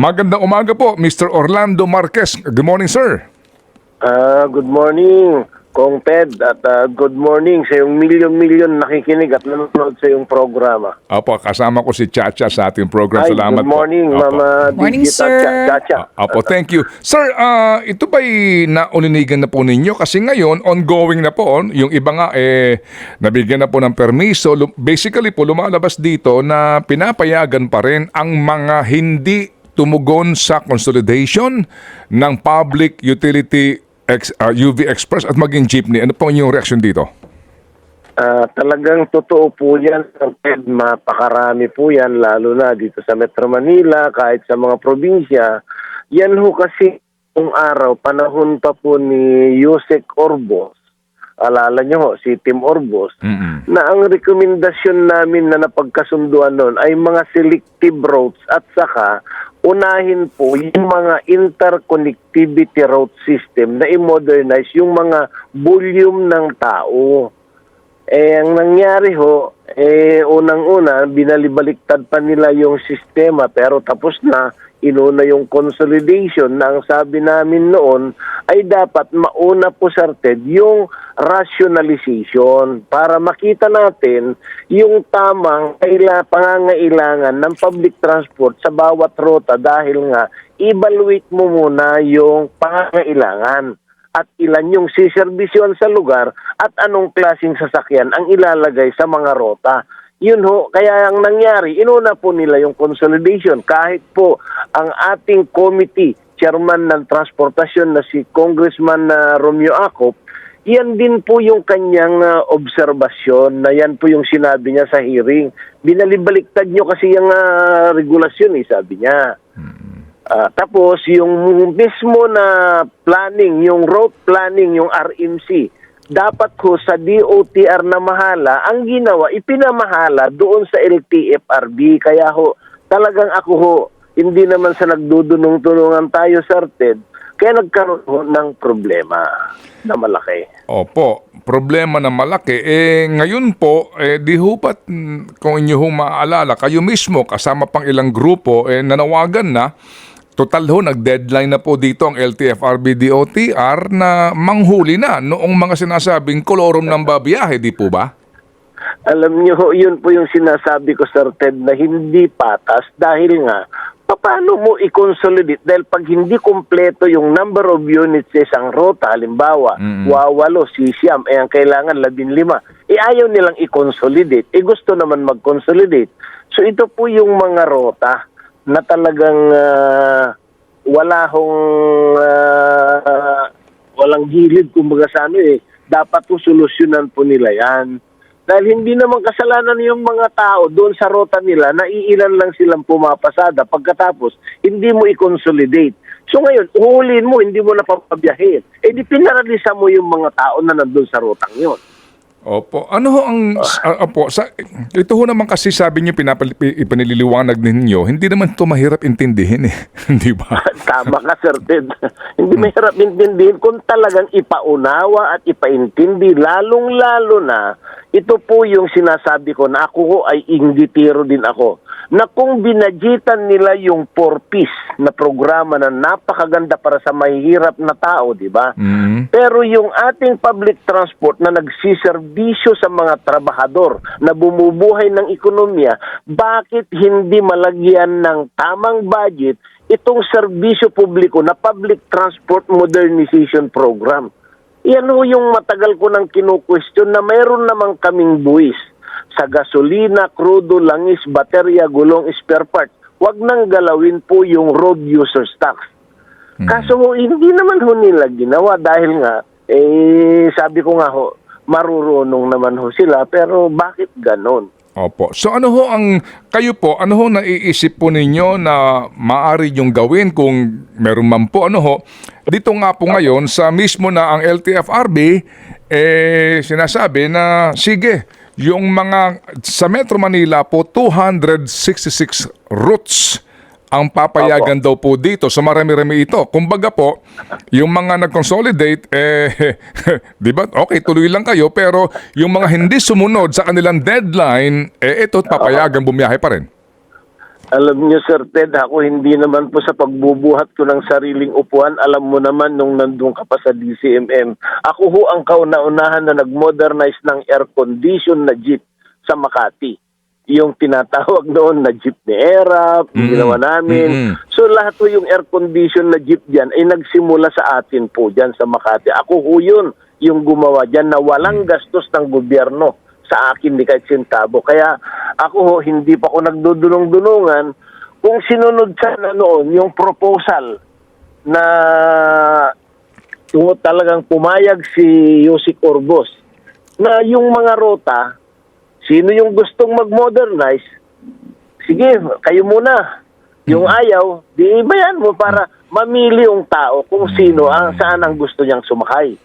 Magandang umaga po, Mr. Orlando Marquez. Good morning, sir. Good morning, Kong Ted, at good morning sa yung milyon-milyon nakikinig at nanonood sa yung programa. Opo, kasama ko si Chacha sa ating program. Ay, Salamat good morning, po. Opo. Mama Morning, Digit sir. at Chacha. Opo, thank you. Sir, ito ba'y nauninigan na po ninyo? Kasi ngayon, ongoing na po. Yung iba nga, nabigyan na po ng permiso. Basically po, lumalabas dito na pinapayagan pa rin ang mga hindi tumugon sa consolidation ng Public Utility UV Express at maging jeepney. Ano po yung reaction dito? Talagang totoo po yan, Kong Ted. Mapakarami po yan, lalo na dito sa Metro Manila, kahit sa mga probinsya. Yan ho kasi kung araw, panahon pa po ni Yusek Orbos, alala nyo ho, si Tim Orbos, na ang rekomendasyon namin na napagkasunduan noon ay mga selective routes at saka unahin po yung mga interconnectivity route system na i-modernize yung mga volume ng tao. Ang nangyari ho, unang-una, binalibaliktad pa nila yung sistema pero tapos na, inuna yung consolidation na ang sabi namin noon ay dapat mauna po sarted yung rationalization para makita natin yung tamang pangangailangan ng public transport sa bawat rota dahil nga evaluate mo muna yung pangangailangan at ilan yung siserbisyon sa lugar at anong klaseng sasakyan ang ilalagay sa mga rota. Yun ho, kaya ang nangyari, inuna po nila yung consolidation. Kahit po ang ating committee, chairman ng transportasyon na si Congressman Romeo Acop, yan din po yung kanyang obserbasyon na yan po yung sinabi niya sa hearing. Binalibaliktad nyo kasi yung regulasyon, sabi niya. Tapos yung mismo na planning, yung route planning, yung RMC, dapat ko sa DOTR na mahala, ang ginawa, ipinamahala doon sa LTFRB. Kaya ho, talagang ako ho, hindi naman sa nagdudunong-tulungan tayo, Sir Ted, kaya nagkaroon ho ng problema na malaki. Opo, problema na malaki. Ngayon po, di ho ba't, kung inyo ho maaalala, kayo mismo, kasama pang ilang grupo, nanawagan na. Total ho, nag-deadline na po dito ang LTFRB DOTR na manghuli na noong mga sinasabing kolorum ng babiyahe, di po ba? Alam niyo ho, yun po yung sinasabi ko, Sir Ted, na hindi patas dahil nga, paano mo i-consolidate? Dahil pag hindi kompleto yung number of units sa isang rota, halimbawa, wawalo, sisiyam, ang kailangan 15. Ayaw nilang i-consolidate. Gusto naman mag-consolidate. So ito po yung mga rota na talagang walang gilid kumbaga sa dapat po solusyonan po nila yan. Dahil hindi naman kasalanan yung mga tao doon sa rota nila na iilan lang silang pumapasada pagkatapos hindi mo i-consolidate. So ngayon, uhulin mo, hindi mo na papabiyahin. Di pinaralisa mo yung mga tao na nandun sa rotang yun. Opo. Ano ho ang... ito ho naman kasi sabi niyo ipanililiwanag ninyo, hindi naman ito mahirap intindihin Di ba? Tama ka, Sir Ted. Hindi mahirap intindihin kung talagang ipaunawa at ipaintindi. Lalong-lalo na, ito po yung sinasabi ko na ako ho ay inditiro din ako. Na kung binadgetan nila yung 4Ps na programa na napakaganda para sa mahihirap na tao, di ba? Pero yung ating public transport na nagsiservisyo sa mga trabahador na bumubuhay ng ekonomiya, bakit hindi malagyan ng tamang budget itong serbisyo publiko na public transport modernization program? Yan ho yung matagal ko nang kinu-question na mayroon namang kaming buwis sa gasolina, krudo, langis, baterya, gulong, spare part. Huwag nang galawin po yung road users tax. Kaso hindi naman ho nila ginawa dahil nga, sabi ko nga ho, marurunong naman ho sila, pero bakit ganon? Opo. So ano ho kayo po, ano ho naiisip po ninyo na maaari yung gawin kung meron man po, ano ho, dito nga po ngayon sa mismo na ang LTFRB, sinasabi na sige, yung mga sa Metro Manila po 266 routes ang papayagan daw po dito. So marami-rami ito. Kumbaga po, yung mga nag-consolidate, di ba? Okay, tuloy lang kayo. Pero yung mga hindi sumunod sa kanilang deadline, ito papayagan bumiyahe pa rin. Alam niyo, Sir Ted, ako hindi naman po sa pagbubuhat ko ng sariling upuan. Alam mo naman nung nandun ka pa sa DCMM. Ako ho ang kauna-unahan na nag-modernize ng air-condition na jeep sa Makati. Yung tinatawag noon na jeep ni Era, ginawa namin. So lahat po yung air-condition na jeep dyan ay nagsimula sa atin po dyan sa Makati. Ako ho yun, yung gumawa dyan na walang gastos ng gobyerno sa akin ni kahit sentabo. Kaya ako ho, hindi pa ako nagdudulong-dulungan kung sinunod sana noon yung proposal na talagang pumayag si Yusek Orbos na yung mga rota, sino yung gustong mag-modernize, sige, kayo muna. Yung ayaw, di ibayan mo para mamili yung tao kung sino, saan ang gusto niyang sumakay.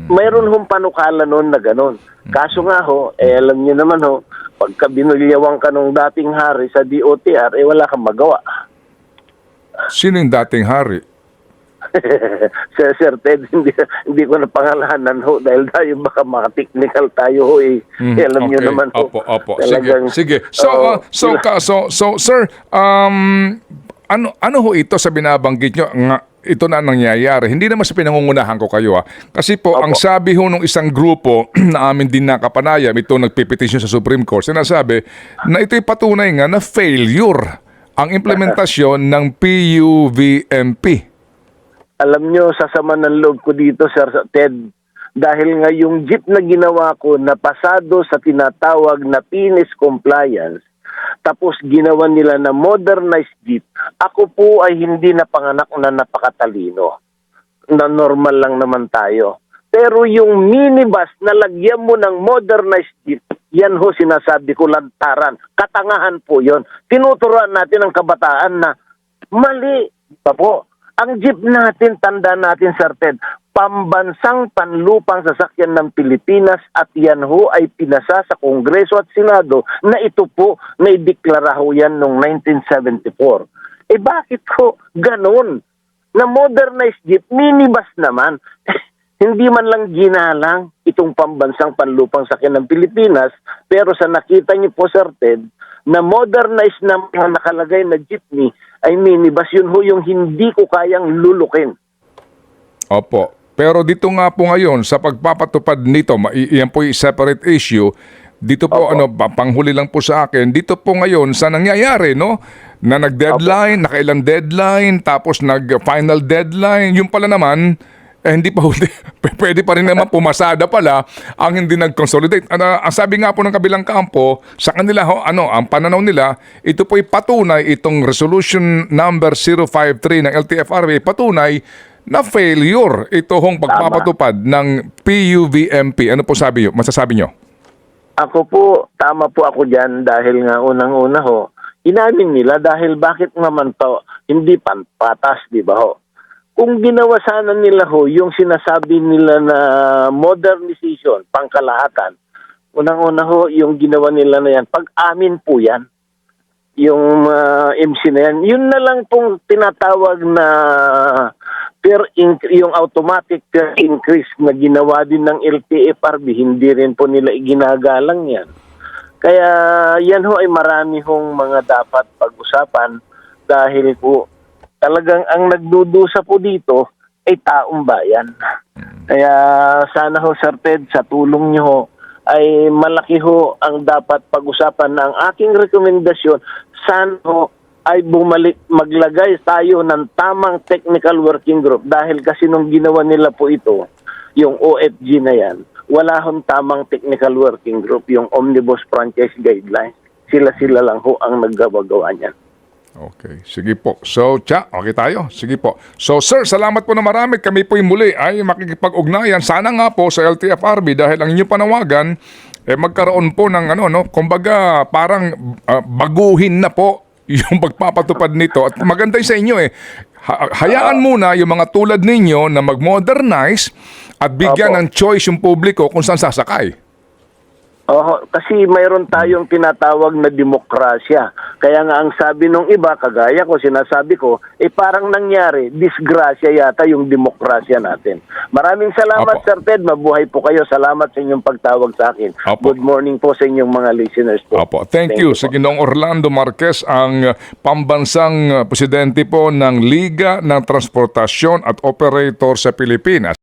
Mayroon hong panukala noon na gano'n. Kaso nga ho, alam niyo naman ho, pagka binulyawang ka nung dating hari sa DOTR, wala kang magawa. Sino yung dating hari? Sir Ted, hindi ko na pangalanan ho dahil tayo baka maka-technical tayo ho alam niyo naman ho. Opo. Talagang, Sige. So, sir, ano ho ito sa binabanggit nyo? Ito na nangyayari. Hindi naman sa pinangungunahan ko kayo. Kasi po, ang sabi ho ng isang grupo na amin din nakapanayam, ito nagpipetisyon sa Supreme Court, sinasabi na ito'y patunay nga na failure ang implementasyon ng PUVMP. Alam nyo, sasama ng loob ko dito, Sir Ted, dahil nga yung jeep na ginawa ko na pasado sa tinatawag na PINIS compliance, tapos ginawa nila na modernized jeep, ako po ay hindi napanganak na napakatalino. Na normal lang naman tayo. Pero yung minibus na lagyan mo ng modernized jeep, yan ho sinasabi ko lantaran. Katangahan po yon. Tinuturuan natin ang kabataan na mali pa po. Ang jeep natin, tanda natin, Sir Ted, pambansang panlupang sasakyan ng Pilipinas at yan ho ay pinasa sa Kongreso at Senado na ito po na ideklara ho yan noong 1974. Bakit ho ganun? Na modernized jeep, minibus naman, hindi man lang ginalang itong pambansang panlupang sasakyan ng Pilipinas, pero sa nakita niyo po, Sir Ted, na modernized na mga nakalagay na jeepney ay minibus, yun ho yung hindi ko kayang lulukin. Opo. Pero dito nga po ngayon, sa pagpapatupad nito, iyan po yung separate issue, dito po, panghuli lang po sa akin, dito po ngayon, sa nangyayari, no? Na nag-deadline, nakailang deadline, tapos nag-final deadline, yung pala naman, hindi pa huli. Pwede pa rin naman pumasada pala ang hindi nag-consolidate. Ang sabi nga po ng kabilang kampo, sa kanila, ang pananaw nila, ito po'y patunay, itong resolution number 053 ng LTFRB, patunay na failure ito hong pagpapatupad ng PUVMP. Ano po masasabi nyo? Ako po, tama po ako dyan dahil nga unang-una ho, inamin nila dahil bakit naman to hindi patas, di ba ho? Kung ginawa sana nila ho, yung sinasabi nila na modernization, pangkalahatan, unang-una ho, yung ginawa nila na yan, pag-amin po yan, yung MC na yan, yun na lang pong tinatawag na yung automatic per increase na ginawa din ng LTFRB, hindi rin po nila iginagalang yan. Kaya yan ho ay marami hong mga dapat pag-usapan dahil po talagang ang nagdudusa po dito ay taong bayan. Kaya sana ho, Sir Ted, sa tulong niyo ho, ay malaki ho ang dapat pag-usapan na ang aking rekomendasyon. Sana ho ay maglagay tayo ng tamang technical working group dahil kasi nung ginawa nila po ito, yung OFG na yan, wala hong tamang technical working group, yung Omnibus Franchise Guidelines. Sila-sila lang ho ang naggagawa niyan. Okay, sige po. So, okay tayo. Sige po. So, sir, salamat po na marami. Kami po muli ay makikipag-ugnayan. Sana nga po sa LTFRB dahil ang inyong panawagan, magkaroon po ng kumbaga parang baguhin na po yung pagpapatupad nito. At maganda sa inyo hayaan muna yung mga tulad ninyo na mag-modernize at bigyan ng choice yung publiko kung saan sasakay. Kasi mayroon tayong tinatawag na demokrasya. Kaya nga ang sabi nung iba, kagaya ko, sinasabi ko, parang nangyari, disgrasya yata yung demokrasya natin. Maraming salamat, Opo. Sir Ted. Mabuhay po kayo. Salamat sa inyong pagtawag sa akin. Opo. Good morning po sa inyong mga listeners po. Opo, thank you. po. Sa Ginoong Orlando Marquez, ang pambansang presidente po ng Liga ng Transportasyon at Operator sa Pilipinas.